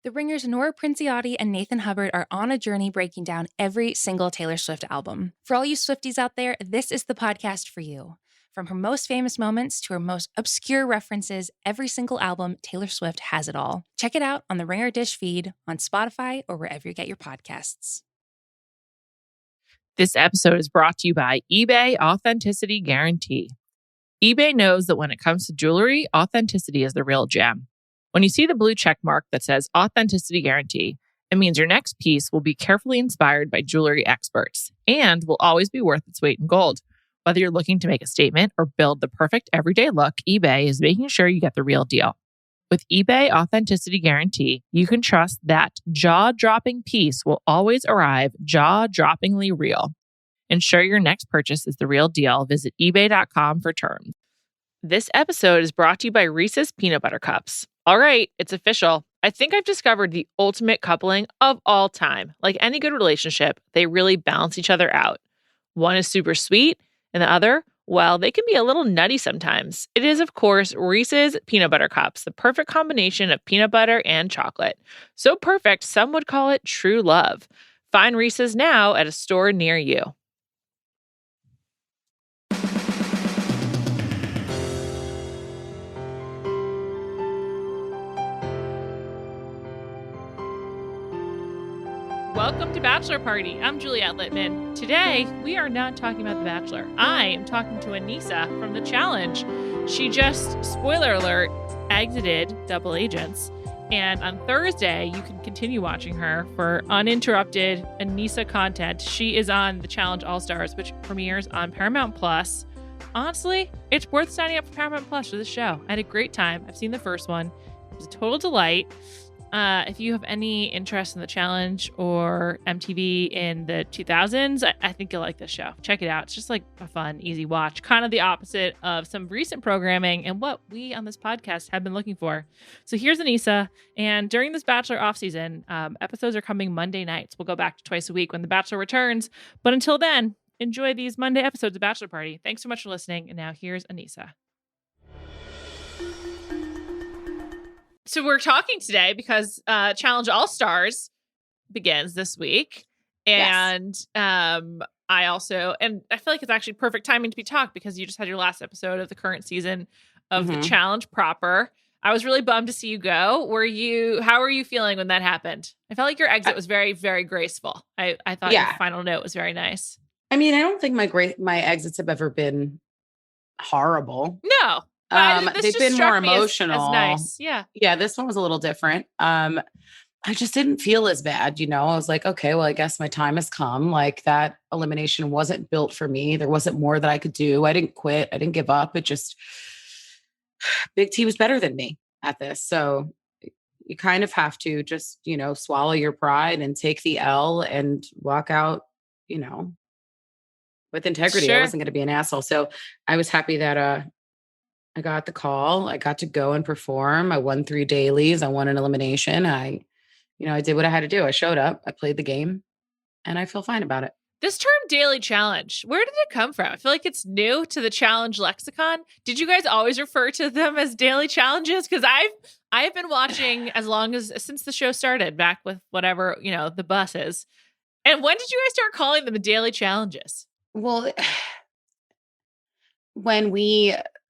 The Ringers' Nora Princiotti and Nathan Hubbard are on a journey breaking down every single Taylor Swift album. For all you Swifties out there, this is the podcast for you. From her most famous moments to her most obscure references, every single album, Taylor Swift has it all. Check it out on the Ringer Dish feed, on Spotify, or wherever you get your podcasts. This episode is brought to you by eBay Authenticity Guarantee. eBay knows that when it comes to jewelry, authenticity is the real gem. When you see the blue check mark that says Authenticity Guarantee, it means your next piece will be carefully inspired by jewelry experts and will always be worth its weight in gold. Whether you're looking to make a statement or build the perfect everyday look, eBay is making sure you get the real deal. With eBay Authenticity Guarantee, you can trust that jaw-dropping piece will always arrive jaw-droppingly real. Ensure your next purchase is the real deal. Visit ebay.com for terms. This episode is brought to you by Reese's Peanut Butter Cups. All right, it's official. I think I've discovered the ultimate coupling of all time. Like any good relationship, they really balance each other out. One is super sweet, and the other, well, they can be a little nutty sometimes. It is, of course, Reese's Peanut Butter Cups, the perfect combination of peanut butter and chocolate. So perfect, some would call it true love. Find Reese's now at a store near you. Welcome to Bachelor Party. I'm Juliet Litman. Today, we are not talking about The Bachelor. I am talking to Aneesa from The Challenge. She just, spoiler alert, exited Double Agents. And on Thursday, you can continue watching her for uninterrupted Aneesa content. She is on The Challenge All-Stars, which premieres on Paramount+. Honestly, it's worth signing up for Paramount+ for this show. I had a great time. I've seen the first one. It was a total delight. If you have any interest in The Challenge or MTV in the 2000s, I think you'll like this show. Check it out. It's just like a fun, easy watch. Kind of the opposite of some recent programming and what we on this podcast have been looking for. So here's Aneesa. And during this Bachelor offseason, episodes are coming Monday nights. We'll go back to twice a week when The Bachelor returns. But until then, enjoy these Monday episodes of Bachelor Party. Thanks so much for listening. And now here's Aneesa. So we're talking today because Challenge All-Stars begins this week. And yes. I feel like it's actually perfect timing to be talked because you just had your last episode of the current season of the Challenge proper. I was really bummed to see you go. How were you feeling when that happened? I felt like your exit was very, very graceful. I thought your final note was very nice. I mean, I don't think my exits have ever been horrible. No. They've been more emotional. As nice. Yeah. Yeah. This one was a little different. I just didn't feel as bad. I was like, okay, well, I guess my time has come. Like that elimination wasn't built for me. There wasn't more that I could do. I didn't quit. I didn't give up. It just, Big T was better than me at this. So you kind of have to just, swallow your pride and take the L and walk out, with integrity. Sure. I wasn't going to be an asshole. So I was happy that, I got the call. I got to go and perform. I won 3 dailies. I won an elimination. I did what I had to do. I showed up. I played the game, and I feel fine about it. This term daily challenge, where did it come from? I feel like it's new to the challenge lexicon. Did you guys always refer to them as daily challenges? Because I've been watching since the show started, back with whatever, the buses. And when did you guys start calling them the daily challenges? Well,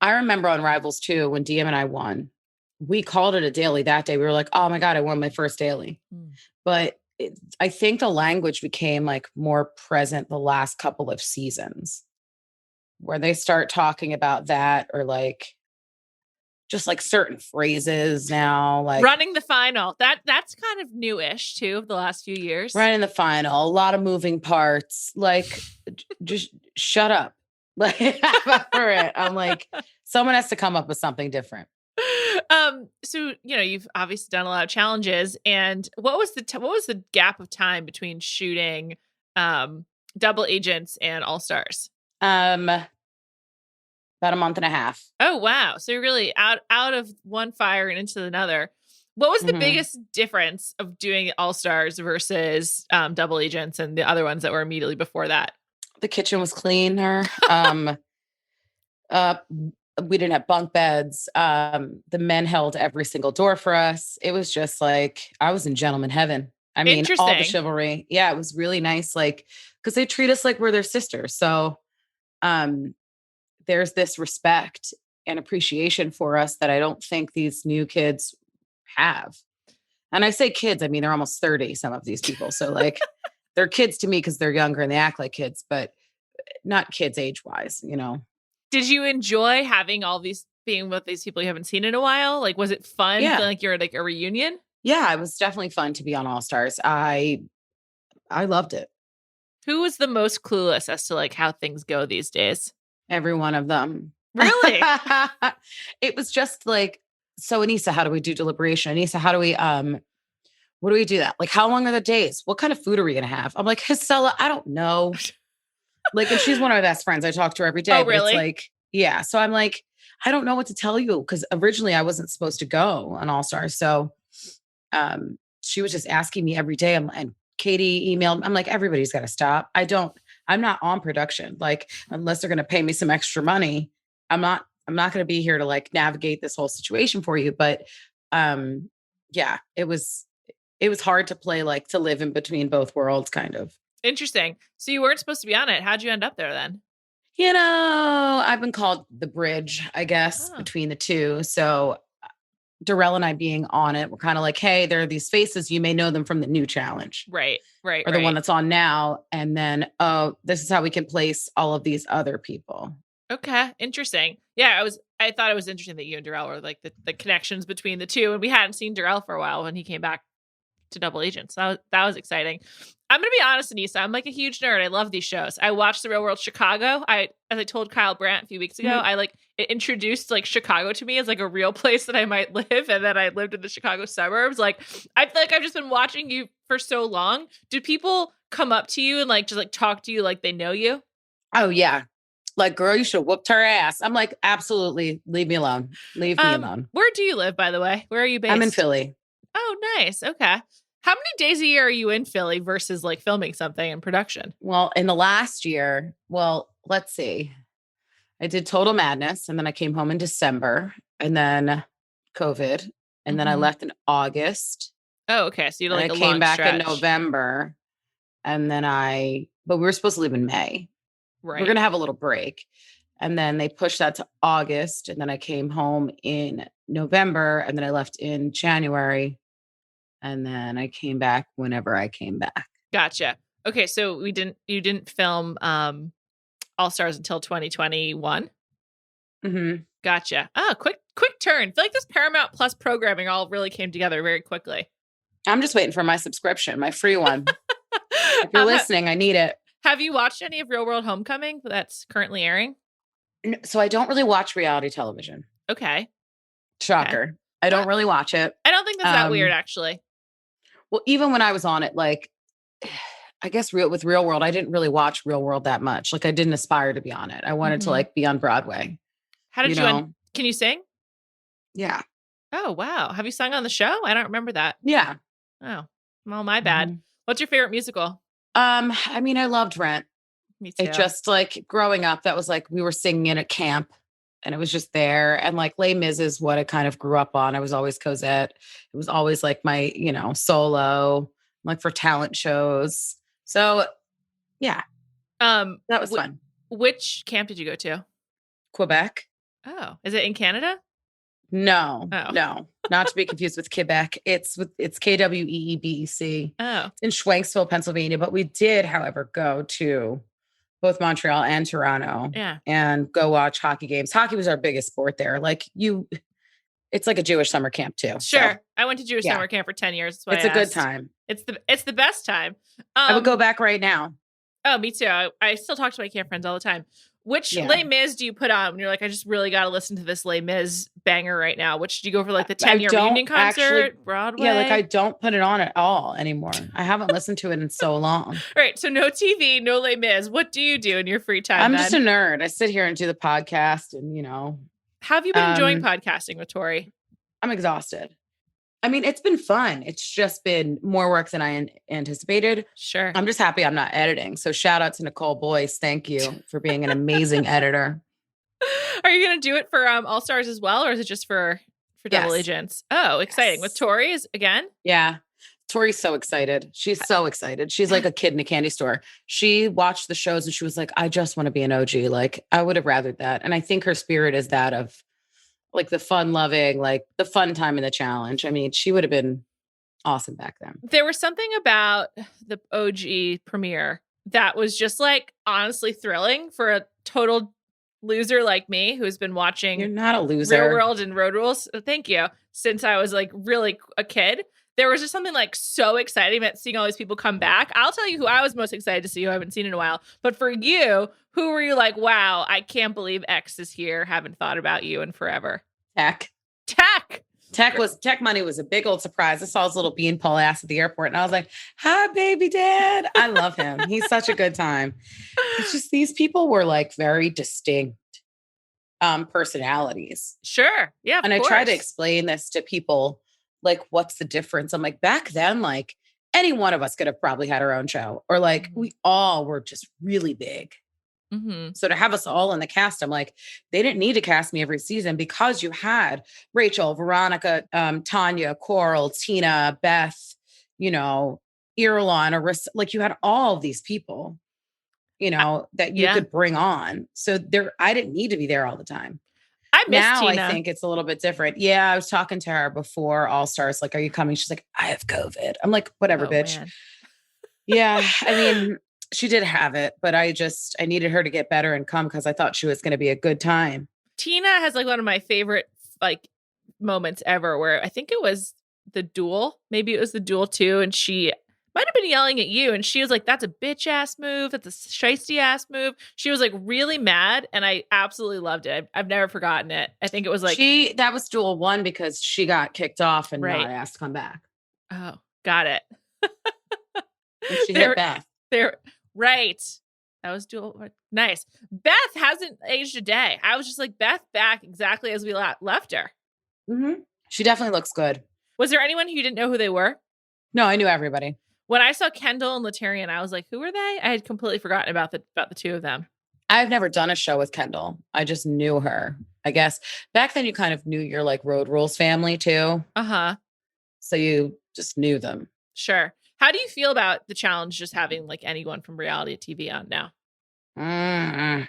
I remember on Rivals 2, when DM and I won, we called it a daily that day. We were like, oh my God, I won my first daily. But I think the language became like more present the last couple of seasons where they start talking about that, or like just like certain phrases now, like running the final. That's kind of newish too, of the last few years. Running the final, a lot of moving parts, like just shut up. Like for it. I'm like, someone has to come up with something different. So, you've obviously done a lot of challenges, and what was the gap of time between shooting Double Agents and All Stars? About a month and a half. Oh wow. So you're really out of one fire and into another. What was the biggest difference of doing All Stars versus Double Agents and the other ones that were immediately before that? The kitchen was cleaner. We didn't have bunk beds. The men held every single door for us. It was just like, I was in gentleman heaven. I mean, all the Interesting. chivalry. Yeah, it was really nice. Like, because they treat us like we're their sisters. So um, there's this respect and appreciation for us that I don't think these new kids have. And I say kids, I mean, they're almost 30, some of these people. So like they're kids to me because they're younger and they act like kids, but not kids age wise, you know? Did you enjoy having all these being with these people you haven't seen in a while? Like, was it fun? Yeah. Feel like you're at like a reunion? Yeah, it was definitely fun to be on All Stars. I loved it. Who was the most clueless as to like how things go these days? Every one of them. Really? It was just like, so Aneesa, how do we do deliberation? Aneesa, how do we what do we do that? Like, how long are the days? What kind of food are we gonna have? I'm like, Hisela, I don't know. Like, and she's one of my best friends. I talk to her every day. Oh, But it's really? like, yeah. So I'm like, I don't know what to tell you. Cause originally I wasn't supposed to go on All Stars. So she was just asking me every day. And Katie emailed, I'm like, everybody's got to stop. I'm not on production. Like, unless they're going to pay me some extra money, I'm not going to be here to like navigate this whole situation for you. But yeah, it was hard to play, like to live in between both worlds kind of. Interesting. So you weren't supposed to be on it. How'd you end up there then? You know, I've been called the bridge, I guess, Oh. between the two. So Darrell and I being on it, we're kind of like, hey, there are these faces. You may know them from the new challenge. Right. Or the one that's on now. And then, oh, this is how we can place all of these other people. Okay. Interesting. Yeah, I thought it was interesting that you and Darrell were like the connections between the two. And we hadn't seen Darrell for a while when he came back to Double Agents. So that was exciting. I'm gonna be honest, Aneesa. I'm like a huge nerd. I love these shows. I watched The Real World Chicago. As I told Kyle Brandt a few weeks ago, I like it introduced like Chicago to me as like a real place that I might live, and then I lived in the Chicago suburbs. Like I feel like I've just been watching you for so long. Do people come up to you and like just like talk to you like they know you? Oh yeah. Like, girl, you should have whooped her ass. I'm like, absolutely. Leave me alone. Leave me alone. Where do you live, by the way? Where are you based? I'm in Philly. Oh, nice. Okay. How many days a year are you in Philly versus like filming something in production? Well, in the last year, let's see. I did Total Madness and then I came home in December and then COVID. And then I left in August. Oh, okay. So you had like I a came long back stretch. in November. And then but we were supposed to leave in May. Right. We're going to have a little break. And then they pushed that to August. And then I came home in November and then I left in January. And then I came back whenever I came back. Gotcha. Okay. So you didn't film All Stars until 2021. Mm-hmm. Gotcha. Oh, quick turn. I feel like this Paramount Plus programming all really came together very quickly. I'm just waiting for my subscription, my free one. If you're listening, I need it. Have you watched any of Real World Homecoming that's currently airing? So I don't really watch reality television. Okay. Shocker. Okay. I don't really watch it. I don't think that's that weird, actually. Well, even when I was on it, like, I guess with Real World, I didn't really watch Real World that much. Like, I didn't aspire to be on it. I wanted to like be on Broadway. How did you can you sing? Yeah. Oh, wow. Have you sung on the show? I don't remember that. Yeah. Oh, well, my bad. What's your favorite musical? I mean, I loved Rent. Me too. It just like growing up, that was like, we were singing it at camp and it was just there. And like Les Mis is what I kind of grew up on. I was always Cosette. It was always like my, solo, like for talent shows. So yeah. That was fun. Which camp did you go to? Quebec. Oh, is it in Canada? No, no, not to be confused with Quebec. It's KWEEBEC. Oh, it's in Schwenksville, Pennsylvania. But we did, however, go to both Montreal and Toronto. Yeah, and go watch hockey games. Hockey was our biggest sport there. Like it's like a Jewish summer camp too. Sure, so, I went to Jewish summer camp for 10 years. It's a good time. It's the best time. I would go back right now. Oh, me too. I still talk to my camp friends all the time. Which Les Mis do you put on when you're like, I just really got to listen to this Les Mis banger right now? Which do you go for like the 10-year reunion concert, Broadway? Yeah, like I don't put it on at all anymore. I haven't listened to it in so long. All right, so no TV, no Les Mis. What do you do in your free time? I'm just a nerd. I sit here and do the podcast and, How have you been enjoying podcasting with Tori? I'm exhausted. I mean, it's been fun. It's just been more work than I anticipated. Sure. I'm just happy I'm not editing. So shout out to Nicole Boyce. Thank you for being an amazing editor. Are you going to do it for All Stars as well, or is it just for Double Yes. Agents? Oh, exciting. With Yes. Tori's again? Yeah. Tori's so excited. She's so excited. She's like a kid in a candy store. She watched the shows and she was like, I just want to be an OG. Like, I would have rathered that. And I think her spirit is that of like the fun loving, like the fun time in the challenge. I mean, she would have been awesome back then. There was something about the OG premiere that was just like honestly thrilling for a total loser like me who's been watching You're not a loser. Real World and Road Rules. Thank you. Since I was like really a kid, there was just something like so exciting about seeing all these people come back. I'll tell you who I was most excited to see, who I haven't seen in a while. But for you, who were you like, wow, I can't believe X is here. Haven't thought about you in forever. Tech. Tech Money was a big old surprise. I saw his little beanpole ass at the airport and I was like, hi, baby dad. I love him. He's such a good time. It's just these people were like very distinct personalities. Sure. Yeah. And I try to explain this to people, like, what's the difference? I'm like, back then, like any one of us could have probably had our own show, or like we all were just really big. Mm-hmm. So to have us all in the cast, I'm like, they didn't need to cast me every season because you had Rachel, Veronica, Tanya, Coral, Tina, Beth, Irulan, Arissa, like you had all of these people, that you could bring on. So I didn't need to be there all the time. I miss now Tina. I think it's a little bit different. Yeah, I was talking to her before All Stars. Like, are you coming? She's like, I have COVID. I'm like, whatever, bitch. Man. Yeah, I mean, she did have it, but I needed her to get better and come because I thought she was going to be a good time. Tina has like one of my favorite like moments ever, where I think it was the duel. Maybe it was the duel too, and she might have been yelling at you, and she was like, "That's a bitch ass move. That's a shiesty ass move." She was like really mad, and I absolutely loved it. I've never forgotten it. I think it was like that was duel 1 because she got kicked off and Right. not asked to come back. Oh, got it. And she hit Beth. Right. That was dual. Nice. Beth hasn't aged a day. I was just like, Beth back exactly as we left her. Mm-hmm. She definitely looks good. Was there anyone who didn't know who they were? No, I knew everybody. When I saw Kendall and Latarian, I was like, who are they? I had completely forgotten about the two of them. I've never done a show with Kendall. I just knew her, I guess. Back then, you kind of knew your like Road Rules family too. Uh-huh. So you just knew them. Sure. How do you feel about the challenge just having like anyone from reality TV on now? I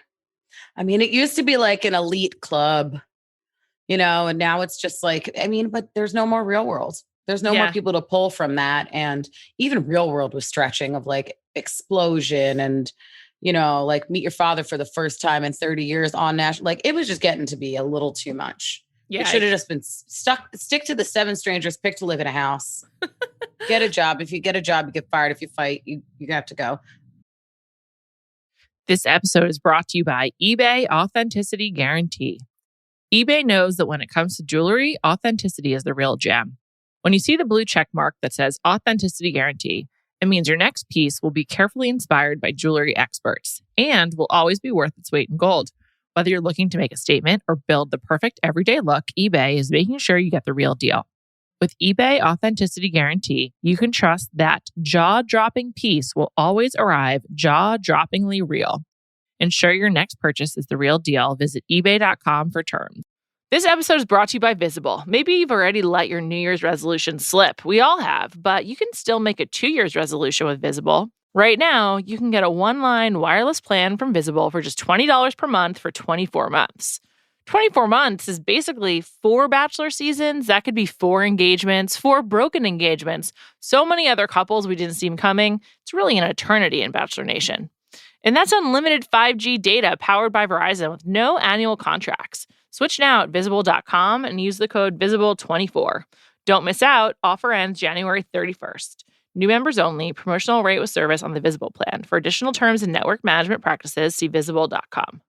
mean, it used to be like an elite club, and now it's just like, but there's no more Real World. There's no more people to pull from that. And even Real World was stretching of like explosion and, like Meet Your Father for the first time in 30 years on national. Like it was just getting to be a little too much. Yeah, it should have just been stick to the 7 strangers, pick to live in a house. Get a job. If you get a job, you get fired. If you fight, you have to go. This episode is brought to you by eBay Authenticity Guarantee. eBay knows that when it comes to jewelry, authenticity is the real gem. When you see the blue check mark that says Authenticity Guarantee, it means your next piece will be carefully inspired by jewelry experts and will always be worth its weight in gold. Whether you're looking to make a statement or build the perfect everyday look, eBay is making sure you get the real deal. With eBay Authenticity Guarantee, you can trust that jaw-dropping piece will always arrive jaw-droppingly real. Ensure your next purchase is the real deal. Visit ebay.com for terms. This episode is brought to you by Visible. Maybe you've already let your New Year's resolution slip. We all have, but you can still make a 2 year's resolution with Visible. Right now, you can get a one-line wireless plan from Visible for just $20 per month for 24 months. 24 months is basically 4 bachelor seasons. That could be 4 engagements, 4 broken engagements. So many other couples we didn't see coming. It's really an eternity in Bachelor Nation. And that's unlimited 5G data powered by Verizon with no annual contracts. Switch now at Visible.com and use the code VISIBLE24. Don't miss out. Offer ends January 31st. New members only. Promotional rate with service on the Visible plan. For additional terms and network management practices, see Visible.com.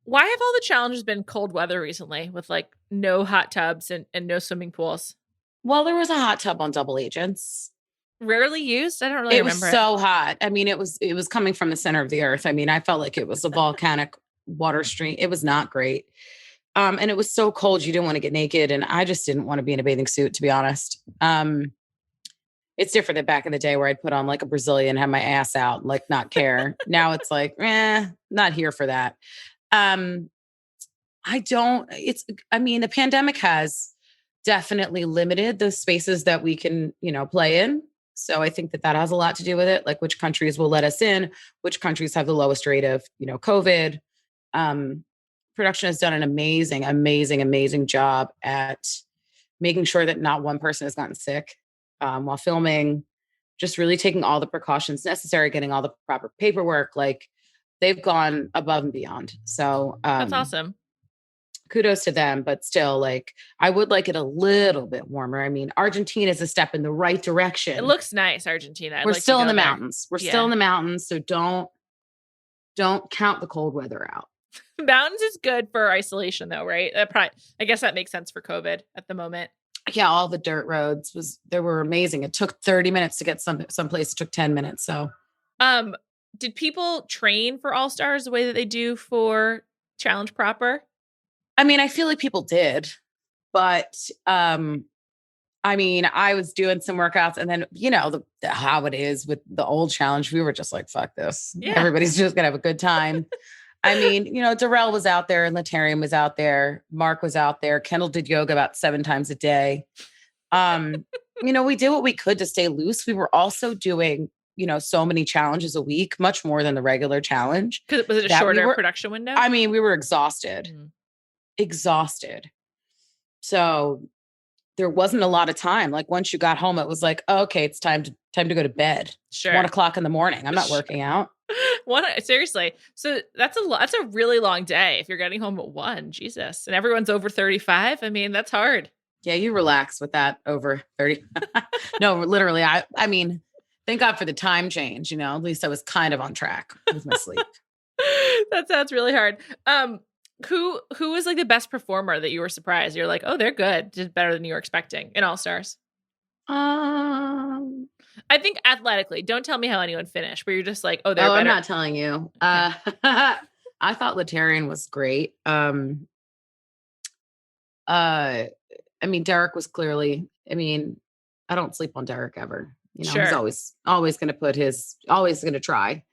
Why have all the challenges been cold weather recently with like no hot tubs and no swimming pools? Well, there was a hot tub on Double Agents. Rarely used? I don't really remember. It was so hot. I mean, it was coming from the center of the earth. I mean, I felt like it was a volcanic water stream. It was not great. And it was so cold, you didn't want to get naked. And I just didn't want to be in a bathing suit, to be honest. It's different than back in the day where I'd put on like a Brazilian, have my ass out, like not care. Now it's like, not here for that. the pandemic has definitely limited the spaces that we can, play in. So I think that has a lot to do with it, like which countries will let us in, which countries have the lowest rate of, COVID. Um, Production has done an amazing, amazing, amazing job at making sure that not one person has gotten sick while filming, just really taking all the precautions necessary, getting all the proper paperwork. Like they've gone above and beyond. So That's awesome. kudos to them, but still, like, I would like it a little bit warmer. I mean, Argentina is a step in the right direction. It looks nice, Argentina. We're still in the mountains. We're still in the mountains, so don't count the cold weather out. Mountains is good for isolation, though, right? I guess that makes sense for COVID at the moment. Yeah, all the dirt roads they were amazing. It took 30 minutes to get someplace. It took 10 minutes. So, did people train for All Stars the way that they do for Challenge proper? I mean, I feel like people did, but I mean, I was doing some workouts, and then how it is with the old challenge, we were just like, "Fuck this! Yeah. Everybody's just gonna have a good time." I mean, Darrell was out there, and Latarian was out there, Mark was out there, Kendall did yoga about 7 times a day. We did what we could to stay loose. We were also doing, so many challenges a week, much more than the regular challenge. Because was it a shorter production window? I mean, we were exhausted. Mm-hmm. Exhausted. So there wasn't a lot of time. Like once you got home, it was like, oh, okay, it's time to go to bed. Sure. 1:00 in the morning. I'm not working out. Seriously. So that's a really long day if you're getting home at 1. Jesus. And everyone's over 35. I mean, that's hard. Yeah, you relax with that over 30. No, literally. I mean, thank God for the time change, at least I was kind of on track with my sleep. That sounds really hard. Who was like the best performer that you were surprised? You're like, oh, they're good. Did better than you were expecting in All Stars. I think athletically. Don't tell me how anyone finished, but you're just like, oh, they're better. I'm not telling you. Okay. I thought Latarian was great. I mean, Derek was clearly. I mean, I don't sleep on Derek ever. Sure. He's always going to always going to try.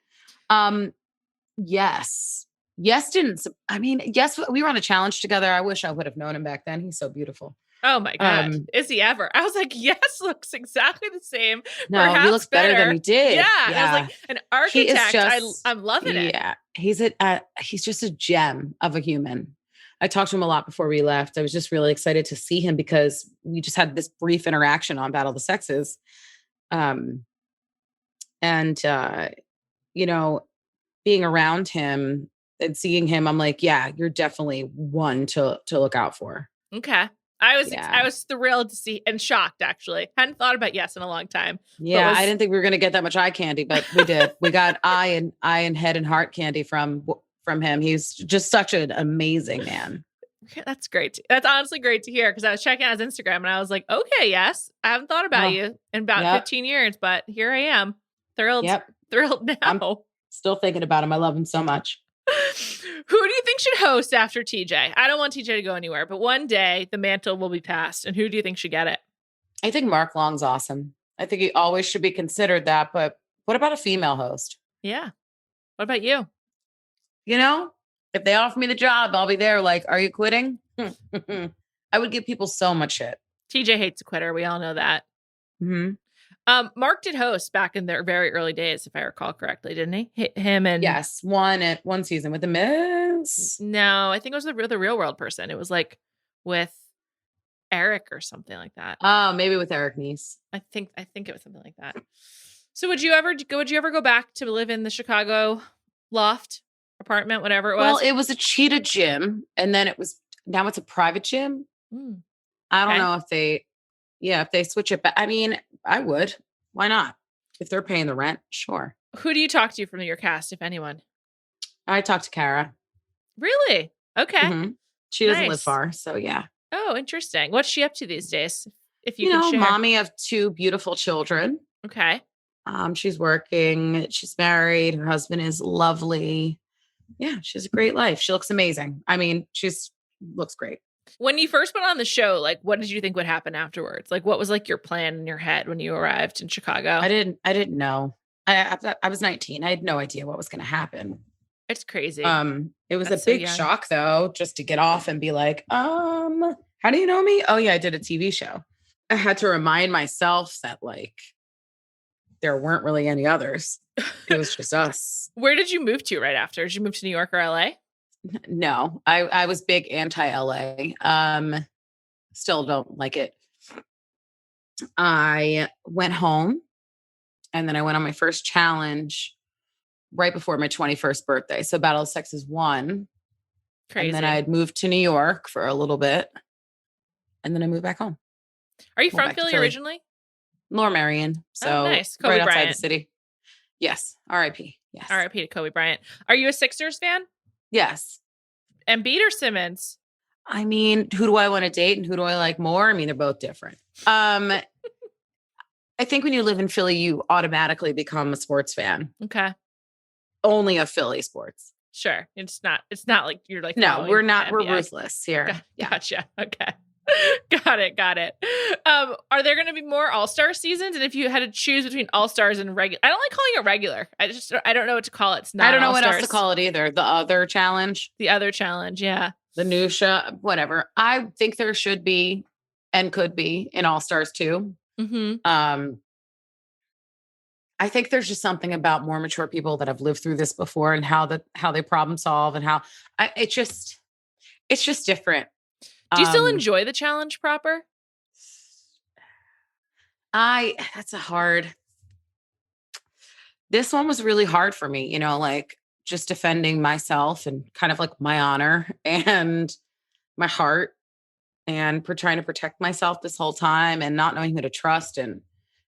Yes. Yes, we were on a challenge together. I wish I would have known him back then. He's so beautiful. Oh my God. Is he ever? I was like, yes, looks exactly the same. No, he looks better than he did. Yeah. I was like, an architect. I'm loving it. Yeah. He's just a gem of a human. I talked to him a lot before we left. I was just really excited to see him because we just had this brief interaction on Battle of the Sexes. Being around him and seeing him, I'm like, yeah, you're definitely one to look out for. Okay. I was thrilled to see and shocked, actually. Hadn't thought about Yes in a long time. Yeah, I didn't think we were going to get that much eye candy, but we did. We got eye and head and heart candy from him. He's just such an amazing man. That's great. That's honestly great to hear because I was checking out his Instagram and I was like, okay, Yes, I haven't thought about you in about 15 years, but here I am. Thrilled now. I'm still thinking about him. I love him so much. Who do you think should host after TJ? I don't want TJ to go anywhere, but one day the mantle will be passed. And who do you think should get it? I think Mark Long's awesome. I think he always should be considered that. But what about a female host? Yeah. What about you? If they offer me the job, I'll be there. Like, are you quitting? I would give people so much shit. TJ hates a quitter. We all know that. Mm-hmm. Mark did host back in their very early days, if I recall correctly, didn't he? Him and yes, one season with the Miz. No, I think it was the Real World person. It was like with Eric or something like that. Oh, maybe with Eric Nice. I think it was something like that. So would you ever go back to live in the Chicago loft apartment, whatever it was? Well, it was a cheetah gym, and then now it's a private gym. I don't know if they switch it back. I mean, I would. Why not? If they're paying the rent, sure. Who do you talk to from your cast, if anyone? I talk to Kara. Really? Okay. Mm-hmm. She doesn't live far, so yeah. Oh, interesting. What's she up to these days? If you can share. Mommy of 2 beautiful children. Okay. She's working. She's married. Her husband is lovely. Yeah, she has a great life. She looks amazing. I mean, looks great. When you first went on the show, like, what did you think would happen afterwards? Like, what was like your plan in your head when you arrived in Chicago? I didn't know. I was 19. I had no idea what was going to happen. It's crazy. It was That's a so big young. shock though, just to get off and be like, how do you know me? Oh yeah, I did a TV show. I had to remind myself that like there weren't really any others. It was just us. Where did you move to right after? Did you move to New York or LA? No, I was big anti LA. Still don't like it. I went home and then I went on my first challenge right before my 21st birthday. So Battle of the Sexes won. Crazy. And then I had moved to New York for a little bit. And then I moved back home. Are you Went from back to Philly Philly. originally? Lower Marion. So nice. Kobe right outside Bryant. the city. Yes. RIP. Yes. RIP to Kobe Bryant. Are you a Sixers fan? Yes. Embiid or Simmons? I mean, who do I want to date and who do I like more? I mean, they're both different. I think when you live in Philly, you automatically become a sports fan. Okay. Only of Philly sports. Sure. It's not like you're like, no, we're not. NBA. We're ruthless here. Gotcha. Okay. Got it. Are there going to be more All-Star seasons? And if you had to choose between All-Stars and regular, I don't like calling it regular. I don't know what to call it. It's not. I don't know All-Stars. what else to call it either. The other challenge. Yeah. The new show, whatever. I think there should be and could be in All-Stars too. Mm-hmm. I think there's just something about more mature people that have lived through this before and how they problem solve and how it's just different. Do you still enjoy the challenge proper? That's a hard. This one was really hard for me, like just defending myself and kind of like my honor and my heart and trying to protect myself this whole time and not knowing who to trust. And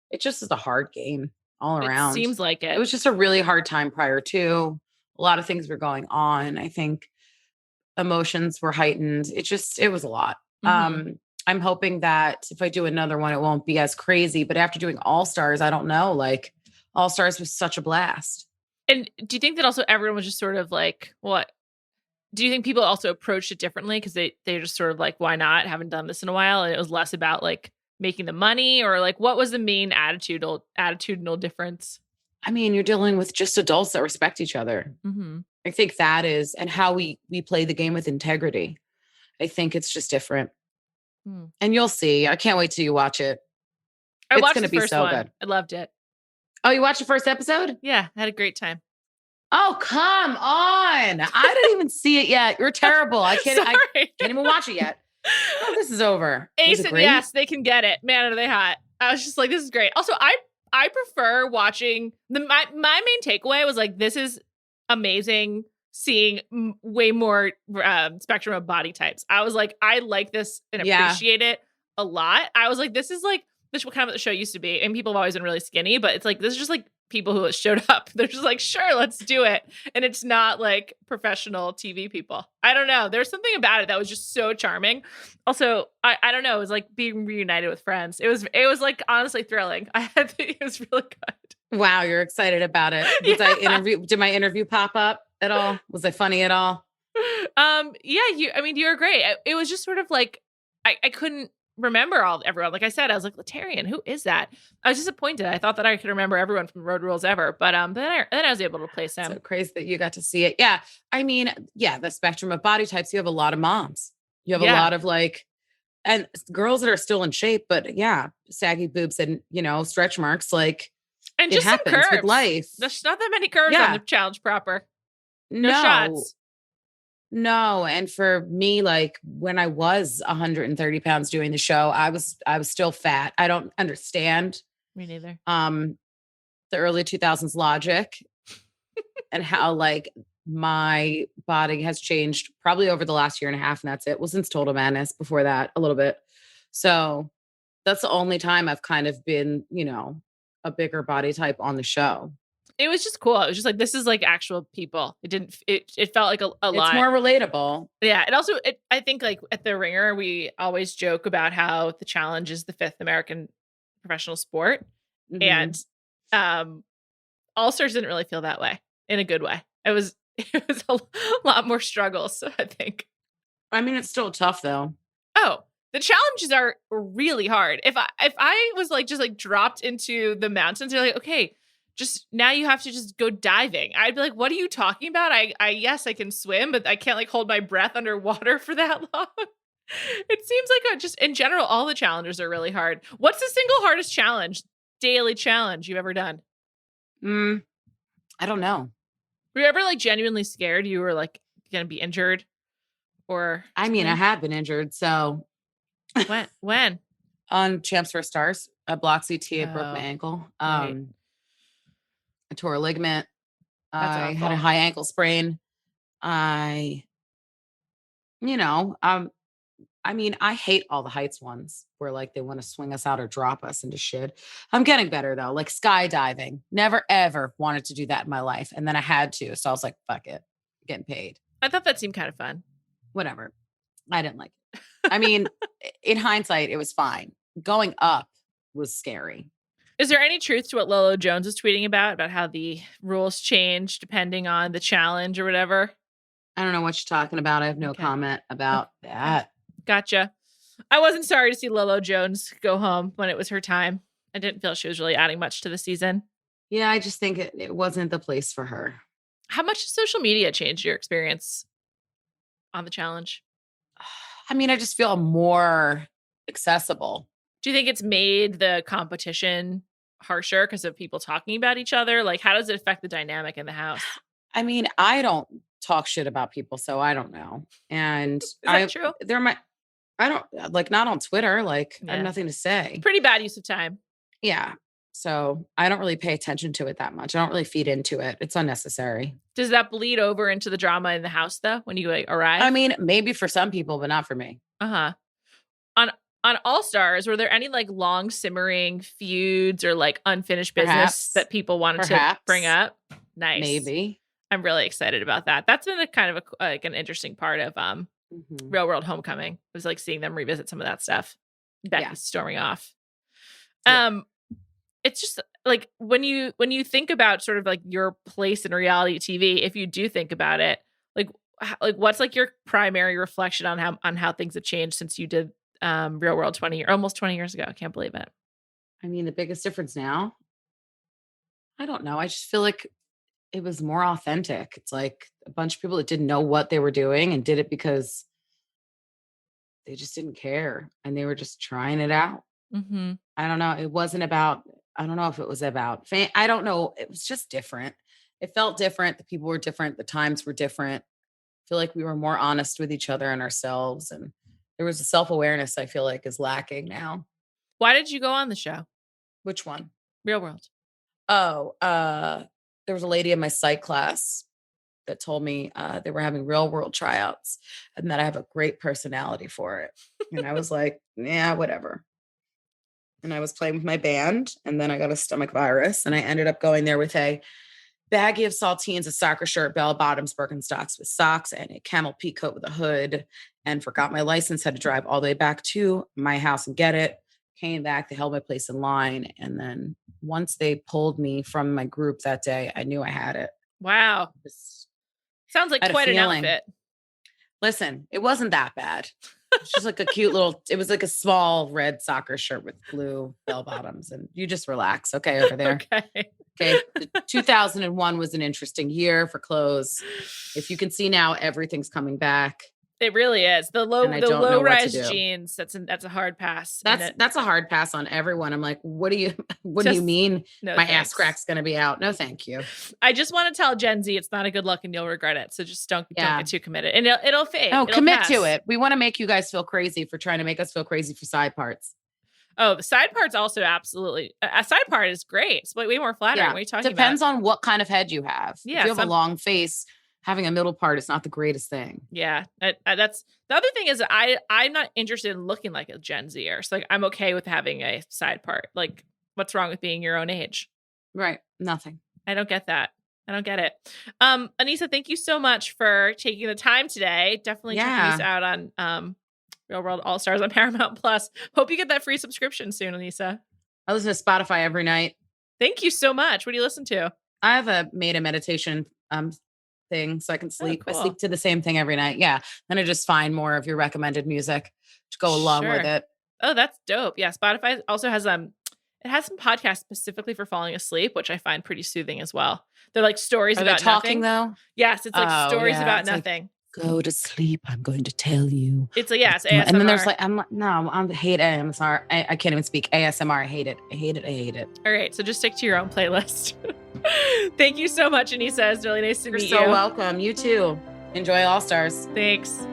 it just is a hard game all around. It seems like it. It was just a really hard time prior to. A lot of things were going on. I think emotions were heightened. It was a lot. Mm-hmm. I'm hoping that if I do another one, it won't be as crazy. But after doing All-Stars, I don't know. Like All-Stars was such a blast. And do you think that also everyone was just sort of like, what? Do you think people also approached it differently because they're just sort of like, why not? Haven't done this in a while, and it was less about like making the money, or like what was the main attitudinal difference? I mean, you're dealing with just adults that respect each other. Mm-hmm. I think that is, and how we play the game with integrity. I think it's just different. And you'll see. I can't wait till you watch it. I watched the be first so one. good. I loved it. Oh, you watched the first episode? Yeah, I had a great time. Oh, come on. I didn't even see it yet. You're terrible. I can't even watch it yet. Oh, this is over. Ace and yes, they can get it. Man, are they hot. I was just like, this is great. Also, I prefer watching my main takeaway was like, this is amazing seeing way more spectrum of body types. I was like, I like this and appreciate it a lot. I was like, this is like, this is what kind of the show used to be. And people have always been really skinny, but it's like, this is just like people who showed up. They're just like, sure, let's do it. And it's not like professional TV people. I don't know. There's something about it that was just so charming. Also, I don't know. It was like being reunited with friends. It was like honestly thrilling. It was really good. Wow, you're excited about it. Did my interview pop up at all? Was I funny at all? Yeah, you were great. It was just sort of like I couldn't remember everyone. Like I said, I was like, Latarian, who is that? I was disappointed. I thought that I could remember everyone from Road Rules ever, but then I was able to place them. So crazy that you got to see it. Yeah, I mean, the spectrum of body types. You have a lot of moms. You have a lot of like, and girls that are still in shape, but saggy boobs and stretch marks. Like, and just some curves with life. There's not that many curves on the challenge proper. No shots. No. And for me, like when I was 130 pounds doing the show, I was still fat. I don't understand. Me neither. The early 2000s logic and how like my body has changed probably over the last year and a half. And that's it. Well, since Total Madness, before that a little bit. So that's the only time I've kind of been, a bigger body type on the show. It was just cool. It was just like, this is like actual people. It felt like a lot. It's more relatable. Yeah. And also I think like at The Ringer, we always joke about how the challenge is the fifth American professional sport. Mm-hmm. And All-Stars didn't really feel that way in a good way. It was a lot more struggles, I think. I mean, it's still tough though. Oh, the challenges are really hard. If I was like, just like dropped into the mountains, you're like, okay, just now you have to just go diving. I'd be like, what are you talking about? Yes, I can swim, but I can't like hold my breath underwater for that long. It seems like just in general, all the challenges are really hard. What's the single hardest daily challenge you've ever done? I don't know. Were you ever like genuinely scared you were like going to be injured or I mean, I have been injured. So when? On Champs for Stars, a block CT, I broke my ankle. Right. I tore a ligament. That's I had a awful. high ankle sprain. I mean, I hate all the heights ones where like they want to swing us out or drop us into shit. I'm getting better though, like skydiving. Never ever wanted to do that in my life. And then I had to. So I was like, fuck it. I'm getting paid. I thought that seemed kind of fun. Whatever. I didn't like it. I mean, in hindsight, it was fine. Going up was scary. Is there any truth to what Lolo Jones is tweeting about how the rules change depending on the challenge or whatever? I don't know what you're talking about. I have no comment about that. Gotcha. I wasn't sorry to see Lolo Jones go home when it was her time. I didn't feel she was really adding much to the season. Yeah, I just think it wasn't the place for her. How much has social media changed your experience on the challenge? I mean, I just feel more accessible. Do you think it's made the competition harsher because of people talking about each other? Like, how does it affect the dynamic in the house? I mean, I don't talk shit about people, so I don't know. And is that true? I don't like not on Twitter. Like, I have nothing to say. Pretty bad use of time. Yeah. So I don't really pay attention to it that much. I don't really feed into it. It's unnecessary. Does that bleed over into the drama in the house though when you arrive? I mean, maybe for some people, but not for me. On All Stars, were there any like long simmering feuds or like unfinished business that people wanted to bring up? Nice. Maybe. I'm really excited about that. That's been a kind of an interesting part of Real World Homecoming. It was like seeing them revisit some of that stuff. Becky's storming off. Yeah. It's just like when you think about sort of like your place in reality TV, if you do think about it, like what's like your primary reflection on how things have changed since you did Real World almost 20 years ago. I can't believe it. I mean, the biggest difference now, I don't know. I just feel like it was more authentic. It's like a bunch of people that didn't know what they were doing and did it because they just didn't care and they were just trying it out. Mm-hmm. I don't know. It wasn't about, I don't know if it was about fame. I don't know. It was just different. It felt different. The people were different. The times were different. I feel like we were more honest with each other and ourselves. And there was a self-awareness I feel like is lacking now. Why did you go on the show? Which one? Real World. Oh, there was a lady in my psych class that told me they were having Real World tryouts and that I have a great personality for it. And I was like, yeah, whatever. And I was playing with my band and then I got a stomach virus and I ended up going there with a baggie of saltines, a soccer shirt, bell bottoms, Birkenstocks with socks, and a camel pea coat with a hood, and forgot my license, had to drive all the way back to my house and get it. Came back, they held my place in line. And then once they pulled me from my group that day, I knew I had it. Wow. Sounds like quite an outfit. Listen, it wasn't that bad. It's just like a cute it was like a small red soccer shirt with blue bell bottoms. And you just relax. Okay, over there. Okay. 2001 was an interesting year for clothes. If you can see now, everything's coming back. It really is. The low rise jeans. That's a hard pass. That's a hard pass on everyone. I'm like, what do you mean? No, my ass crack's going to be out? No, thank you. I just want to tell Gen Z it's not a good look and you'll regret it. So just don't get too committed, and it'll fade. No, it'll commit pass. to it. We want to make you guys feel crazy for trying to make us feel crazy for side parts. Oh, the side part's also absolutely a side part is great. It's way more flattering. What are you talking about? Depends on what kind of head you have. Yeah, if you have a long face, having a middle part is not the greatest thing. Yeah, that's the other thing is I'm not interested in looking like a Gen Zer. So like I'm okay with having a side part. Like, what's wrong with being your own age? Right. Nothing. I don't get that. I don't get it. Aneesa, thank you so much for taking the time today. Definitely check these out on Real World All Stars on Paramount Plus. Hope you get that free subscription soon, Aneesa. I listen to Spotify every night. Thank you so much. What do you listen to? I have made a meditation thing so I can sleep. Cool. I sleep to the same thing every night. Yeah. Then I just find more of your recommended music to go along with it. Oh, that's dope. Yeah. Spotify also has It has some podcasts specifically for falling asleep, which I find pretty soothing as well. They're like stories Are they about talking nothing. though? Yes, it's like Oh, stories yeah, about it's like, nothing. go to sleep. I'm going to tell you. It's like, yeah, it's And then there's ASMR. like, I hate ASMR. I can't even speak ASMR. I hate it. I hate it. I hate it. All right, so just stick to your own playlist. Thank you so much, Aneesa. It's really nice to meet you. You're so welcome. You too. Enjoy All Stars. Thanks.